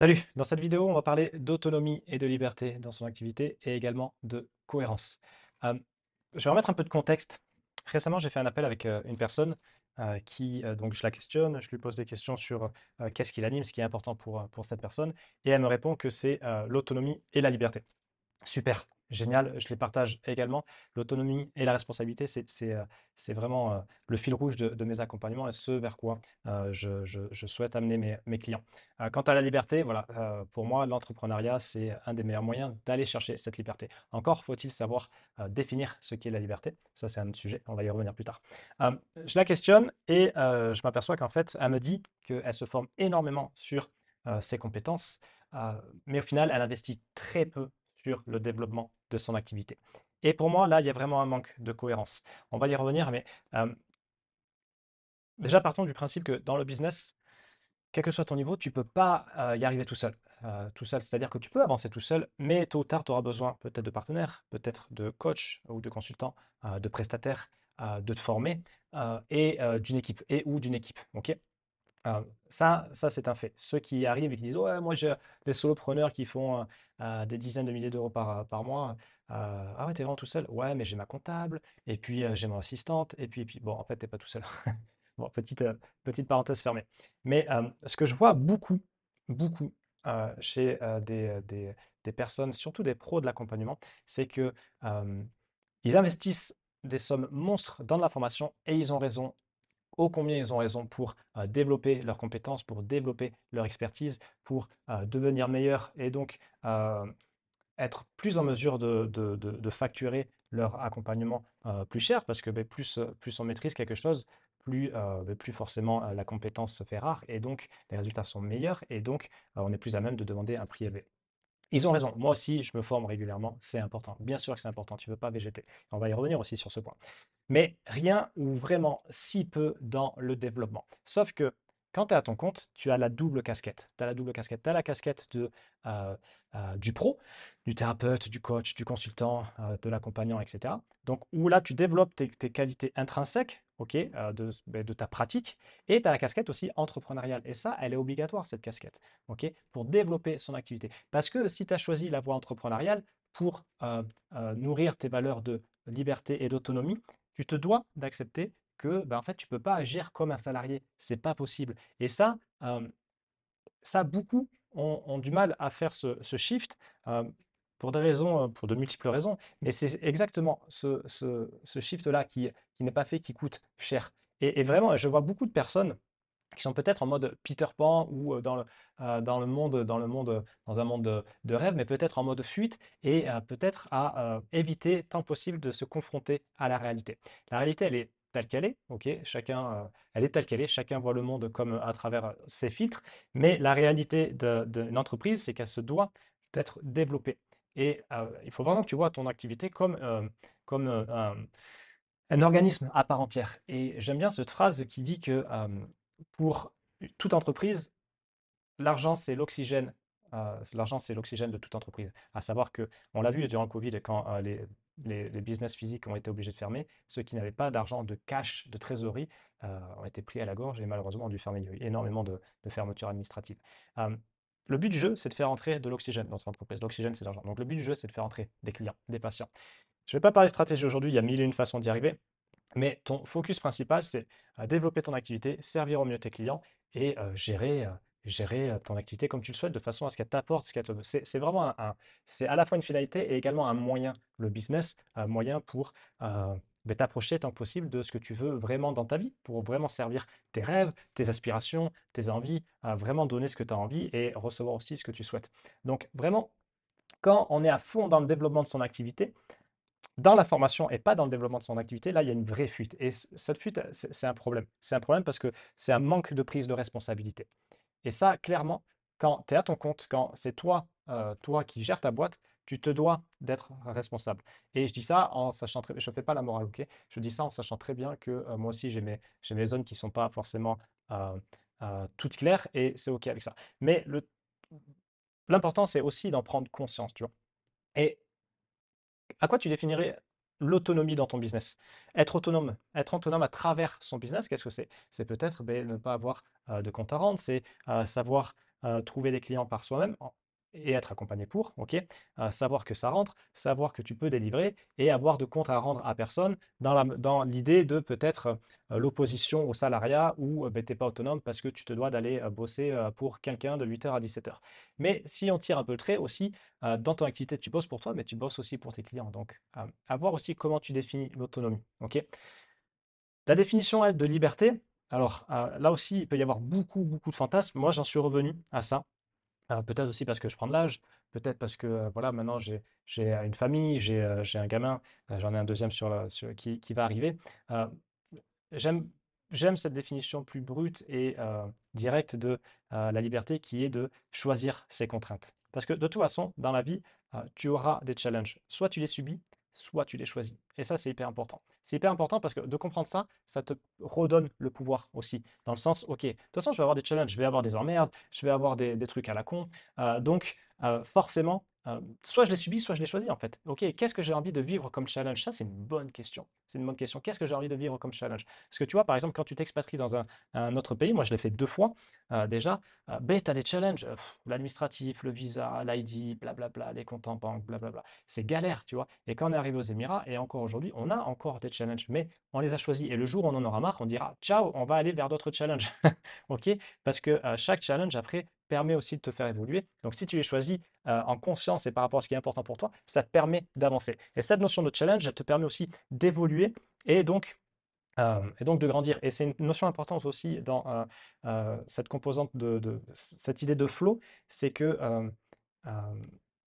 Salut! Dans cette vidéo, on va parler d'autonomie et de liberté dans son activité et également de cohérence. Euh, je vais remettre un peu de contexte. Récemment, j'ai fait un appel avec une personne donc je la questionne, je lui pose des questions sur qu'est-ce qui l'anime, ce qui est important pour cette personne, et elle me répond que c'est l'autonomie et la liberté. Super, génial, je les partage également. L'autonomie et la responsabilité, c'est vraiment le fil rouge de mes accompagnements et ce vers quoi je souhaite amener mes clients. Quant à la liberté, voilà, pour moi, l'entrepreneuriat, c'est un des meilleurs moyens d'aller chercher cette liberté. Encore faut-il savoir définir ce qu'est la liberté. Ça, c'est un autre sujet, on va y revenir plus tard. Euh, je la questionne et je m'aperçois qu'en fait, elle me dit qu'elle se forme énormément sur ses compétences, euh, mais au final, elle investit très peu sur le développement de son activité. Et pour moi, là, il y a vraiment un manque de cohérence. On va y revenir, mais euh, déjà partons du principe que dans le business, quel que soit ton niveau, tu ne peux pas y arriver tout seul. Tout seul, c'est-à-dire que tu peux avancer tout seul, mais tôt ou tard, tu auras besoin peut-être de partenaires, peut-être de coachs ou de consultants, de prestataires, de te former et d'une équipe et ou d'une équipe. Ok. Ça c'est un fait. Ceux qui arrivent et qui disent: «Ouais, moi j'ai des solopreneurs qui font, des dizaines de milliers d'euros par mois». «Ah ouais, t'es vraiment tout seul?» «Ouais, mais j'ai ma comptable et puis, j'ai mon assistante et puis» bon, en fait, t'es pas tout seul. Bon, petite parenthèse fermée. Mais, ce que je vois beaucoup, beaucoup, chez, des personnes, surtout des pros de l'accompagnement, c'est que, ils investissent des sommes monstres dans de la formation et ils ont raison. Ô combien ils ont raison pour développer leurs compétences, pour développer leur expertise, pour devenir meilleurs et donc être plus en mesure de facturer leur accompagnement plus cher parce que plus on maîtrise quelque chose, plus forcément la compétence se fait rare et donc les résultats sont meilleurs et donc on est plus à même de demander un prix élevé. Ils ont raison. Moi aussi, je me forme régulièrement, c'est important. Bien sûr que c'est important, tu ne veux pas végéter. On va y revenir aussi sur ce point. Mais rien ou vraiment si peu dans le développement. Sauf que quand tu es à ton compte, tu as la double casquette. Tu as la double casquette. Tu as la casquette euh, du pro, du thérapeute, du coach, du consultant, de l'accompagnant, etc. Donc, où là, tu développes tes qualités intrinsèques, ok, de ta pratique, et tu as la casquette aussi entrepreneuriale. Et ça, elle est obligatoire, cette casquette, ok, pour développer son activité. Parce que si tu as choisi la voie entrepreneuriale pour nourrir tes valeurs de liberté et d'autonomie, tu te dois d'accepter que, ben, en fait, tu ne peux pas agir comme un salarié. C'est pas possible. Et ça beaucoup ont du mal à faire ce shift euh, pour des raisons, pour de multiples raisons. Mais c'est exactement ce shift-là qui n'est pas fait, qui coûte cher. Et vraiment, je vois beaucoup de personnes qui sont peut-être en mode Peter Pan ou dans un monde de rêve, mais peut-être en mode fuite et peut-être à éviter tant que possible de se confronter à la réalité. La réalité, elle est telle qu'elle est, ok, elle est telle qu'elle est, chacun voit le monde comme à travers ses filtres, mais la réalité d'une entreprise, c'est qu'elle se doit d'être développée. Et il faut vraiment que tu vois ton activité comme un organisme à part entière. Et j'aime bien cette phrase qui dit que pour toute entreprise, l'argent, c'est l'oxygène. L'argent, c'est l'oxygène de toute entreprise. À savoir que, on l'a vu durant le Covid, quand les business physiques ont été obligés de fermer, ceux qui n'avaient pas d'argent, de cash, de trésorerie, ont été pris à la gorge et malheureusement ont dû fermer. Il y a eu énormément de fermetures administratives. Euh, le but du jeu, c'est de faire entrer de l'oxygène dans cette entreprise. L'oxygène, c'est l'argent. Donc le but du jeu, c'est de faire entrer des clients, des patients. Je ne vais pas parler stratégie aujourd'hui, il y a mille et une façons d'y arriver. Mais ton focus principal, c'est développer ton activité, servir au mieux tes clients et gérer ton activité comme tu le souhaites, de façon à ce qu'elle t'apporte ce qu'elle te veut. C'est vraiment c'est à la fois une finalité et également un moyen, le business, un moyen pour t'approcher tant que possible de ce que tu veux vraiment dans ta vie, pour vraiment servir tes rêves, tes aspirations, tes envies, à vraiment donner ce que tu as envie et recevoir aussi ce que tu souhaites. Donc vraiment, quand on est à fond dans le développement de son activité, dans la formation et pas dans le développement de son activité, là, il y a une vraie fuite. Et cette fuite, c'est un problème. C'est un problème parce que c'est un manque de prise de responsabilité. Et ça, clairement, quand tu es à ton compte, quand c'est toi qui gères ta boîte, tu te dois d'être responsable. Et je dis ça en sachant très, je ne fais pas la morale, ok? Je dis ça en sachant très bien que moi aussi, j'ai mes zones qui ne sont pas forcément euh, toutes claires et c'est ok avec ça. Mais l'important, c'est aussi d'en prendre conscience, tu vois. Et à quoi tu définirais l'autonomie dans ton business? Être autonome à travers son business, qu'est-ce que c'est? C'est peut-être ben, ne pas avoir de compte à rendre, c'est savoir trouver des clients par soi-même et être accompagné pour, ok, savoir que ça rentre, savoir que tu peux délivrer et avoir de compte à rendre à personne dans l'idée de peut-être l'opposition au salariat où tu n'es pas autonome parce que tu te dois d'aller bosser pour quelqu'un de 8 heures à 17 heures. Mais si on tire un peu le trait aussi, dans ton activité, tu bosses pour toi, mais tu bosses aussi pour tes clients. Donc, à voir aussi comment tu définis l'autonomie. Ok. La définition, elle, de liberté, alors là aussi, il peut y avoir beaucoup, beaucoup de fantasmes. Moi, j'en suis revenu à ça. Peut-être aussi parce que je prends de l'âge, peut-être parce que voilà, maintenant j'ai une famille, j'ai un gamin, j'en ai un deuxième qui va arriver. Euh, j'aime, j'aime cette définition plus brute et directe de la liberté qui est de choisir ses contraintes. Parce que de toute façon, dans la vie, tu auras des challenges. Soit tu les subis, soit tu les choisis. Et ça, c'est hyper important. C'est hyper important parce que de comprendre ça, ça te redonne le pouvoir aussi. Dans le sens, ok, de toute façon, je vais avoir des challenges, je vais avoir des emmerdes, je vais avoir des trucs à la con. Donc, forcément, soit je les subis, soit je les choisis en fait. Ok, qu'est-ce que j'ai envie de vivre comme challenge? Ça, c'est une bonne question. C'est une bonne question. Qu'est-ce que j'ai envie de vivre comme challenge? Parce que tu vois, par exemple, quand tu t'expatries dans un autre pays, moi je l'ai fait 2 fois déjà, ben, tu as des challenges, l'administratif, le visa, l'ID, blablabla, les comptes en banque, blablabla. C'est galère, tu vois. Et quand on est arrivé aux Émirats, et encore aujourd'hui, on a encore des challenges, mais on les a choisis. Et le jour où on en aura marre, on dira ciao, on va aller vers d'autres challenges. Ok? Parce que chaque challenge après permet aussi de te faire évoluer. Donc si tu les choisis en conscience et par rapport à ce qui est important pour toi, ça te permet d'avancer. Et cette notion de challenge, elle te permet aussi d'évoluer et donc de grandir. Et c'est une notion importante aussi dans cette composante cette idée de flow, c'est que euh,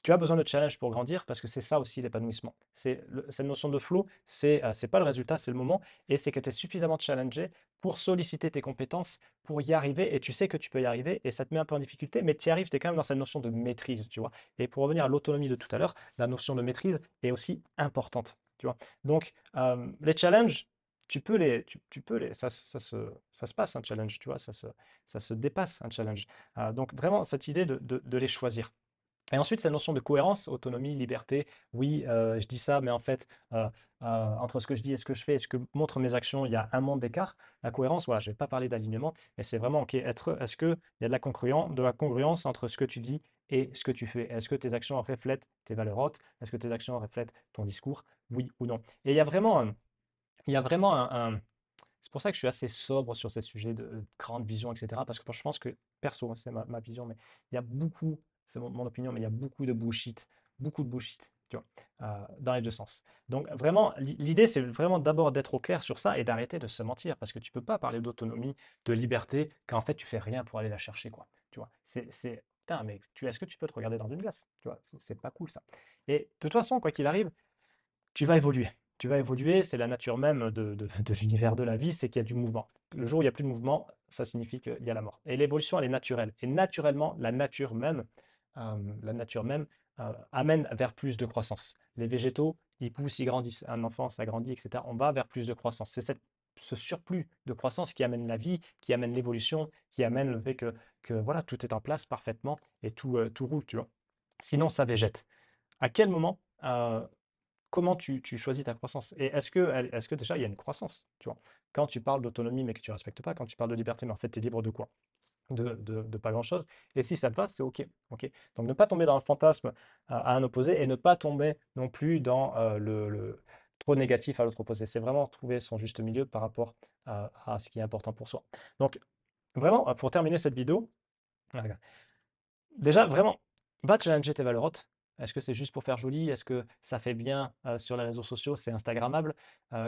tu as besoin de challenge pour grandir parce que c'est ça aussi l'épanouissement. Cette notion de flow, c'est pas le résultat, c'est le moment, et c'est que tu es suffisamment challengé pour solliciter tes compétences, pour y arriver, et tu sais que tu peux y arriver, et ça te met un peu en difficulté, mais tu y arrives, tu es quand même dans cette notion de maîtrise, tu vois. Et pour revenir à l'autonomie de tout à l'heure, la notion de maîtrise est aussi importante, tu vois. Donc, les challenges, tu peux ça se passe un challenge, tu vois, ça se dépasse un challenge. Donc vraiment, cette idée de les choisir. Et ensuite, cette notion de cohérence, autonomie, liberté, oui, je dis ça, mais en fait, entre ce que je dis et ce que je fais et ce que montrent mes actions, il y a un monde d'écart. La cohérence, voilà, je ne vais pas parler d'alignement, mais c'est vraiment, ok, est-ce qu'il y a de la congruence entre ce que tu dis et ce que tu fais? Est-ce que tes actions reflètent tes valeurs hautes? Est-ce que tes actions reflètent ton discours? Oui ou non? Et il y a vraiment c'est pour ça que je suis assez sobre sur ces sujets de grande vision, etc. Parce que je pense que, perso, hein, c'est ma vision, mais il y a beaucoup, c'est mon opinion, mais il y a beaucoup de bullshit, tu vois, dans les deux sens. Donc vraiment, l'idée, c'est vraiment d'abord d'être au clair sur ça et d'arrêter de se mentir, parce que tu peux pas parler d'autonomie, de liberté, quand en fait tu fais rien pour aller la chercher, quoi. Tu vois, putain, mais est-ce que tu peux te regarder dans une glace? Tu vois, c'est pas cool ça. Et de toute façon, quoi qu'il arrive, tu vas évoluer. Tu vas évoluer, c'est la nature même de l'univers de la vie, c'est qu'il y a du mouvement. Le jour où il n'y a plus de mouvement, ça signifie qu'il y a la mort. Et l'évolution, elle est naturelle. Et naturellement, la nature même amène vers plus de croissance. Les végétaux, ils poussent, ils grandissent. Un enfant, ça grandit, etc. On va vers plus de croissance. C'est ce surplus de croissance qui amène la vie, qui amène l'évolution, qui amène le fait que voilà, tout est en place parfaitement et tout roule, tu vois. Sinon, ça végète. À quel moment comment tu choisis ta croissance? Et est-ce que déjà il y a une croissance, tu vois? Quand tu parles d'autonomie mais que tu ne respectes pas, quand tu parles de liberté mais en fait tu es libre de quoi? De pas grand-chose. Et si ça te va, c'est OK. OK. Donc ne pas tomber dans le fantasme à un opposé et ne pas tomber non plus dans le trop négatif à l'autre opposé. C'est vraiment trouver son juste milieu par rapport à ce qui est important pour soi. Donc vraiment, pour terminer cette vidéo, déjà, vraiment, va challenger tes valeurs hautes. Est-ce que c'est juste pour faire joli? Est-ce que ça fait bien sur les réseaux sociaux? C'est Instagrammable?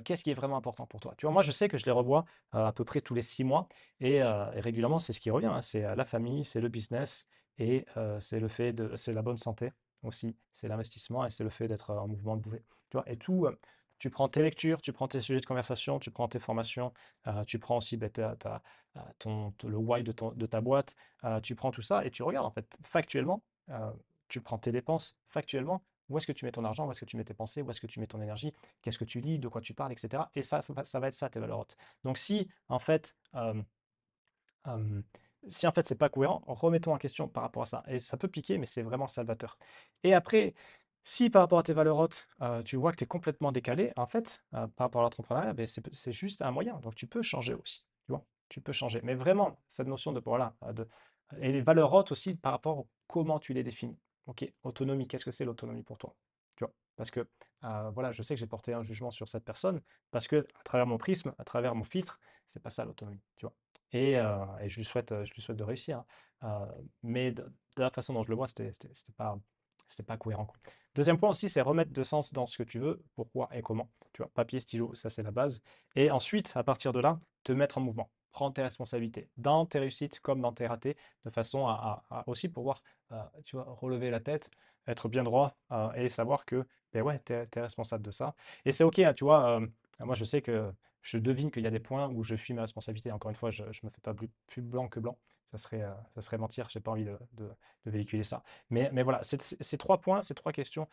Qu'est-ce qui est vraiment important pour toi? Tu vois, moi, je sais que je les revois à peu près tous les 6 mois et régulièrement, c'est ce qui revient, hein. C'est la famille, c'est le business et c'est la bonne santé aussi, c'est l'investissement et c'est le fait d'être en mouvement, de bouger. Tu vois, et tout, tu prends tes lectures, tu prends tes sujets de conversation, tu prends tes formations, tu prends aussi ben, le why de ta boîte, tu prends tout ça et tu regardes en fait factuellement, tu prends tes dépenses factuellement, où est-ce que tu mets ton argent, où est-ce que tu mets tes pensées, où est-ce que tu mets ton énergie, qu'est-ce que tu lis, de quoi tu parles, etc. Et ça va être ça tes valeurs hautes. Donc euh, si en fait c'est pas cohérent, remettons en question par rapport à ça. Et ça peut piquer, mais c'est vraiment salvateur. Et après, si par rapport à tes valeurs hautes, tu vois que tu es complètement décalé, en fait, par rapport à l'entrepreneuriat, ben, c'est juste un moyen. Donc tu peux changer aussi. Tu vois, tu peux changer. Mais vraiment, cette notion de, voilà, Et les valeurs hautes aussi par rapport au comment tu les définis. Ok, autonomie, qu'est-ce que c'est l'autonomie pour toi? Tu vois? Parce que voilà, je sais que j'ai porté un jugement sur cette personne, parce que à travers mon prisme, à travers mon filtre, c'est pas ça l'autonomie, tu vois? Et je lui souhaite de réussir, hein. Mais de la façon dont je le vois, c'était pas cohérent, quoi. Deuxième point aussi, c'est remettre de sens dans ce que tu veux, pourquoi et comment. Tu vois? Papier, stylo, ça c'est la base. Et ensuite, à partir de là, te mettre en mouvement. Prendre tes responsabilités dans tes réussites comme dans tes ratés, de façon à aussi pouvoir, tu vois, relever la tête, être bien droit, et savoir que, beh, ouais, tu es responsable de ça. Et c'est OK, hein, tu vois, moi je sais que je devine qu'il y a des points où je fuis mes responsabilités. Encore une fois, je me fais pas plus blanc que blanc. Ça serait mentir, j'ai pas envie de véhiculer ça. Mais voilà, ces 3 points, ces 3 questions,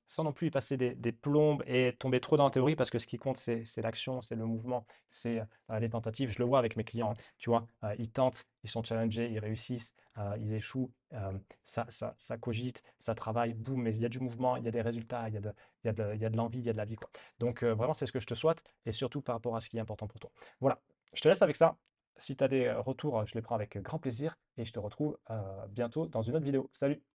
sans non plus y passer des plombes et tomber trop dans la théorie, parce que ce qui compte, c'est l'action, c'est le mouvement, c'est, les tentatives. Je le vois avec mes clients, hein, tu vois? Ils tentent, ils sont challengés, ils réussissent, ils échouent, ça cogite, ça travaille, boum, mais il y a du mouvement, il y a des résultats, il y a de l'envie, il y a de la vie, quoi. Donc vraiment, c'est ce que je te souhaite, et surtout par rapport à ce qui est important pour toi. Voilà, je te laisse avec ça. Si tu as des retours, je les prends avec grand plaisir, et je te retrouve bientôt dans une autre vidéo. Salut!